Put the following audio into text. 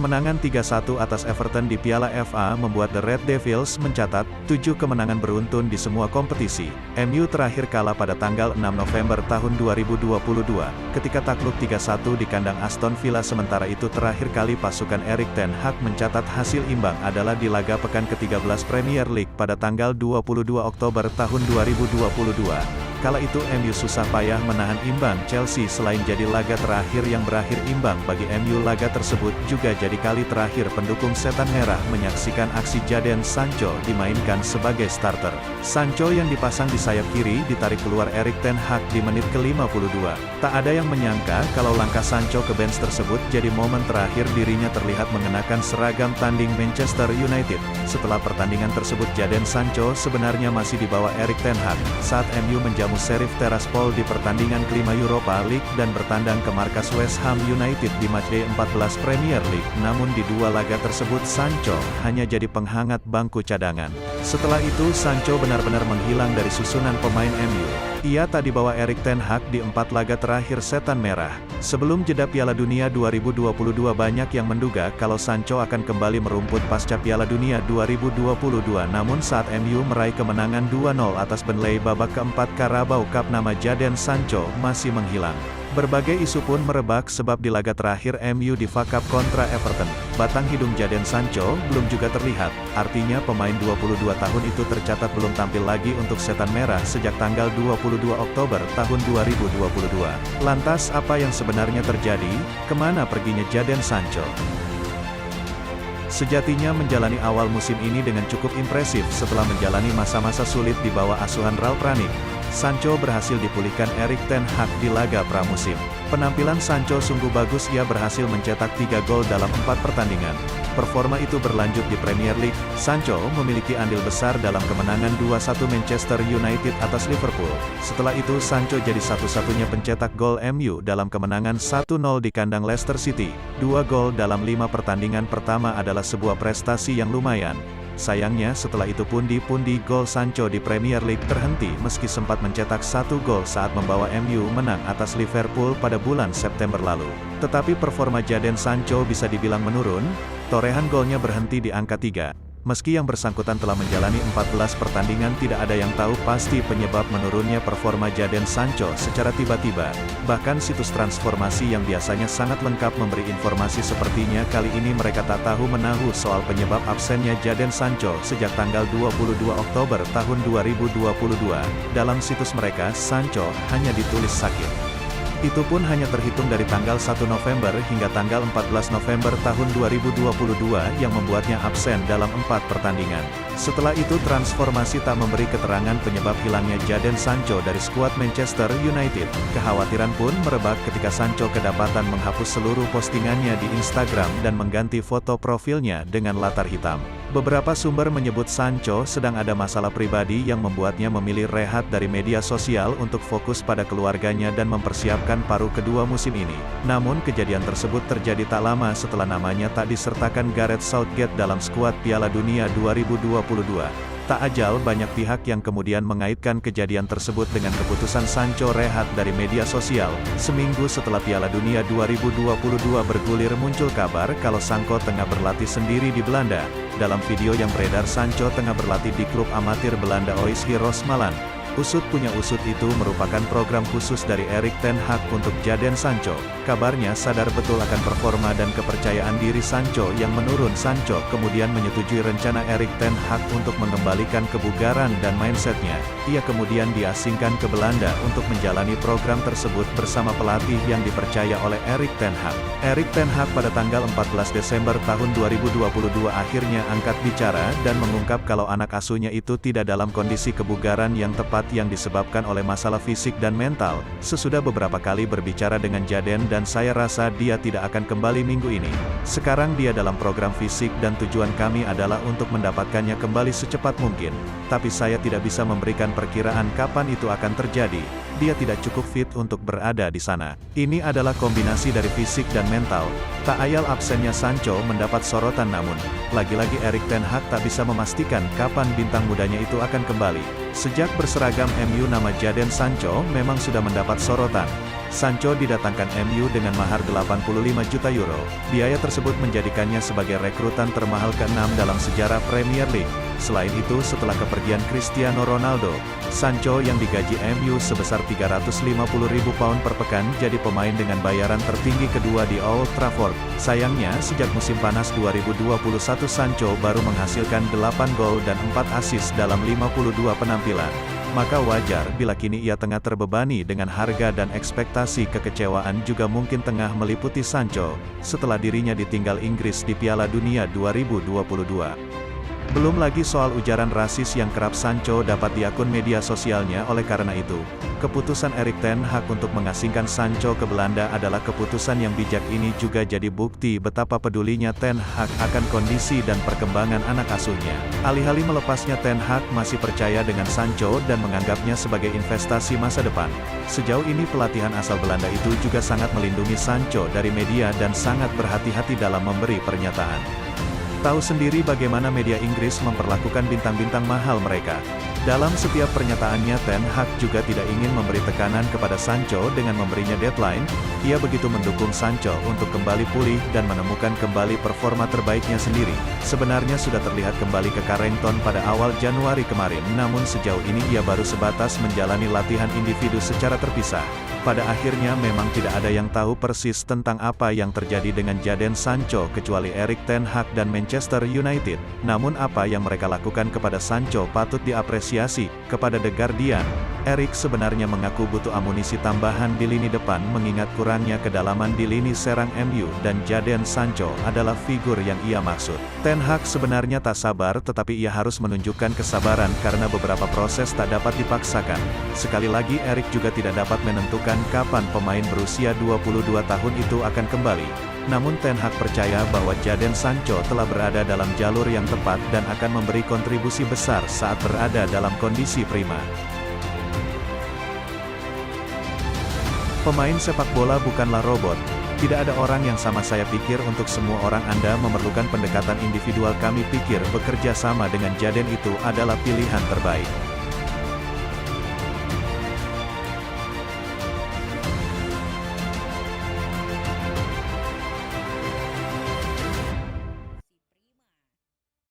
Kemenangan 3-1 atas Everton di Piala FA membuat The Red Devils mencatat 7 kemenangan beruntun di semua kompetisi. MU terakhir kalah pada tanggal 6 November tahun 2022, ketika takluk 3-1 di kandang Aston Villa. Sementara itu terakhir kali pasukan Erik ten Hag mencatat hasil imbang adalah di laga pekan ke-13 Premier League pada tanggal 22 Oktober tahun 2022. Kala itu MU susah payah menahan imbang Chelsea. Selain jadi laga terakhir yang berakhir imbang bagi MU, laga tersebut juga jadi kali terakhir pendukung Setan Merah menyaksikan aksi Jadon Sancho dimainkan sebagai starter. Sancho yang dipasang di sayap kiri ditarik keluar Erik ten Hag di menit ke-52. Tak ada yang menyangka kalau langkah Sancho ke bench tersebut jadi momen terakhir dirinya terlihat mengenakan seragam tanding Manchester United. Setelah pertandingan tersebut, Jadon Sancho sebenarnya masih dibawa Erik ten Hag saat MU menjamu Sheriff Tiraspol di pertandingan kelima Europa League dan bertandang ke markas West Ham United di matchday 14 Premier League. Namun di dua laga tersebut Sancho hanya jadi penghangat bangku cadangan. Setelah itu Sancho benar-benar menghilang dari susunan pemain MU. Ia tak dibawa Erik ten Hag di 4 laga terakhir Setan Merah. Sebelum jeda Piala Dunia 2022, banyak yang menduga kalau Sancho akan kembali merumput pasca Piala Dunia 2022. Namun saat MU meraih kemenangan 2-0 atas Burnley babak keempat Carabao Cup, nama Jadon Sancho masih menghilang. Berbagai isu pun merebak sebab di laga terakhir MU di FA Cup kontra Everton, batang hidung Jadon Sancho belum juga terlihat. Artinya pemain 22 tahun itu tercatat belum tampil lagi untuk Setan Merah sejak tanggal 22 Oktober tahun 2022. Lantas apa yang sebenarnya terjadi? Kemana perginya Jadon Sancho? Sejatinya menjalani awal musim ini dengan cukup impresif setelah menjalani masa-masa sulit di bawah asuhan Ralf Rangnick. Sancho berhasil dipulihkan Erik ten Hag di laga pramusim. Penampilan Sancho sungguh bagus, ia berhasil mencetak 3 gol dalam 4 pertandingan. Performa itu berlanjut di Premier League. Sancho memiliki andil besar dalam kemenangan 2-1 Manchester United atas Liverpool. Setelah itu Sancho jadi satu-satunya pencetak gol MU dalam kemenangan 1-0 di kandang Leicester City. 2 gol dalam 5 pertandingan pertama adalah sebuah prestasi yang lumayan. Sayangnya setelah itu pundi-pundi gol Sancho di Premier League terhenti meski sempat mencetak 1 gol saat membawa MU menang atas Liverpool pada bulan September lalu. Tetapi performa Jadon Sancho bisa dibilang menurun, torehan golnya berhenti di angka 3. Meski yang bersangkutan telah menjalani 14 pertandingan, tidak ada yang tahu pasti penyebab menurunnya performa Jadon Sancho secara tiba-tiba. Bahkan situs transformasi yang biasanya sangat lengkap memberi informasi sepertinya kali ini mereka tak tahu menahu soal penyebab absennya Jadon Sancho sejak tanggal 22 Oktober tahun 2022. Dalam situs mereka, Sancho hanya ditulis sakit. Itu pun hanya terhitung dari tanggal 1 November hingga tanggal 14 November tahun 2022 yang membuatnya absen dalam 4 pertandingan. Setelah itu transformasi tak memberi keterangan penyebab hilangnya Jadon Sancho dari skuad Manchester United. Kekhawatiran pun merebak ketika Sancho kedapatan menghapus seluruh postingannya di Instagram dan mengganti foto profilnya dengan latar hitam. Beberapa sumber menyebut Sancho sedang ada masalah pribadi yang membuatnya memilih rehat dari media sosial untuk fokus pada keluarganya dan mempersiapkan paruh kedua musim ini. Namun kejadian tersebut terjadi tak lama setelah namanya tak disertakan Gareth Southgate dalam skuad Piala Dunia 2022. Tak ajal banyak pihak yang kemudian mengaitkan kejadian tersebut dengan keputusan Sancho rehat dari media sosial. Seminggu setelah Piala Dunia 2022 bergulir, muncul kabar kalau Sancho tengah berlatih sendiri di Belanda. Dalam video yang beredar, Sancho tengah berlatih di klub amatir Belanda OSG Rosmalen. Usut punya usut, itu merupakan program khusus dari Erik ten Hag untuk Jadon Sancho. Kabarnya sadar betul akan performa dan kepercayaan diri Sancho yang menurun. Sancho kemudian menyetujui rencana Erik ten Hag untuk mengembalikan kebugaran dan mindsetnya. Ia kemudian diasingkan ke Belanda untuk menjalani program tersebut bersama pelatih yang dipercaya oleh Erik ten Hag. Erik ten Hag pada tanggal 14 Desember tahun 2022 akhirnya angkat bicara dan mengungkap kalau anak asuhnya itu tidak dalam kondisi kebugaran yang tepat yang disebabkan oleh masalah fisik dan mental. Sesudah beberapa kali berbicara dengan Jadon dan saya rasa dia tidak akan kembali minggu ini. Sekarang dia dalam program fisik dan tujuan kami adalah untuk mendapatkannya kembali secepat mungkin. Tapi saya tidak bisa memberikan perkiraan kapan itu akan terjadi. Dia tidak cukup fit untuk berada di sana. Ini adalah kombinasi dari fisik dan mental. Tak ayal absennya Sancho mendapat sorotan, namun lagi-lagi Erik ten Hag tak bisa memastikan kapan bintang mudanya itu akan kembali. Sejak berseragam MU, nama Jadon Sancho memang sudah mendapat sorotan. Sancho didatangkan MU dengan mahar 85 juta euro. Biaya tersebut menjadikannya sebagai rekrutan termahal ke-6 dalam sejarah Premier League. Selain itu, setelah kepergian Cristiano Ronaldo, Sancho yang digaji MU sebesar 350.000 pound per pekan jadi pemain dengan bayaran tertinggi kedua di Old Trafford. Sayangnya, sejak musim panas 2021 Sancho baru menghasilkan 8 gol dan 4 assist dalam 52 penampilan. Maka wajar bila kini ia tengah terbebani dengan harga dan ekspektasi kekecewaan juga mungkin tengah meliputi Sancho, setelah dirinya ditinggal Inggris di Piala Dunia 2022. Belum lagi soal ujaran rasis yang kerap Sancho dapat di akun media sosialnya. Oleh karena itu, keputusan Erik ten Hag untuk mengasingkan Sancho ke Belanda adalah keputusan yang bijak. Ini juga jadi bukti betapa pedulinya ten Hag akan kondisi dan perkembangan anak asuhnya. Alih-alih melepasnya, ten Hag masih percaya dengan Sancho dan menganggapnya sebagai investasi masa depan. Sejauh ini pelatihan asal Belanda itu juga sangat melindungi Sancho dari media dan sangat berhati-hati dalam memberi pernyataan. Tahu sendiri bagaimana media Inggris memperlakukan bintang-bintang mahal mereka. Dalam setiap pernyataannya, ten Hag juga tidak ingin memberi tekanan kepada Sancho dengan memberinya deadline. Ia begitu mendukung Sancho untuk kembali pulih dan menemukan kembali performa terbaiknya sendiri. Sebenarnya sudah terlihat kembali ke Carrington pada awal Januari kemarin, namun sejauh ini ia baru sebatas menjalani latihan individu secara terpisah. Pada akhirnya memang tidak ada yang tahu persis tentang apa yang terjadi dengan Jadon Sancho kecuali Erik ten Hag dan Manchester United. Namun apa yang mereka lakukan kepada Sancho patut diapresiasi. Kepada The Guardian, Erik sebenarnya mengaku butuh amunisi tambahan di lini depan mengingat kurangnya kedalaman di lini serang MU dan Jadon Sancho adalah figur yang ia maksud. Ten Hag sebenarnya tak sabar, tetapi ia harus menunjukkan kesabaran karena beberapa proses tak dapat dipaksakan. Sekali lagi, Erik juga tidak dapat menentukan kapan pemain berusia 22 tahun itu akan kembali. Namun ten Hag percaya bahwa Jadon Sancho telah berada dalam jalur yang tepat dan akan memberi kontribusi besar saat berada dalam kondisi prima. Pemain sepak bola bukanlah robot. Tidak ada orang yang sama. Saya pikir untuk semua orang Anda memerlukan pendekatan individual. Kami pikir bekerja sama dengan Jadon itu adalah pilihan terbaik.